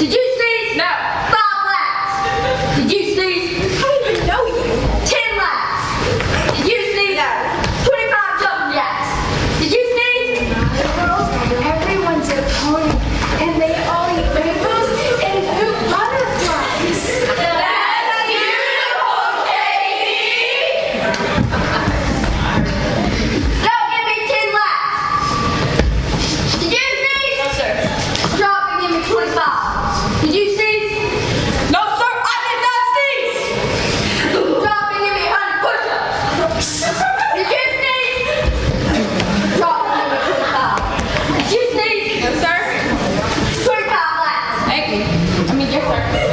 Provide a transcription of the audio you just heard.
Did you sneeze? No. 5 laps. Did you sneeze? I don't even know you. 10 laps. Did you sneeze? No. 25 jumping jacks. Did you sneeze? Girls, everyone's a pony, and they all eat rainbows and poop butterflies. That's beautiful, Katie. Now give me 10 laps. Did you sneeze? No, sir. Drop and give me 25. Did you sneeze? No, sir, I did not sneeze. Drop and give me 100 push-ups. Did you sneeze? Drop and give me 25. Did you sneeze? No, sir. 25 laps. Thank you. I mean, yes, sir.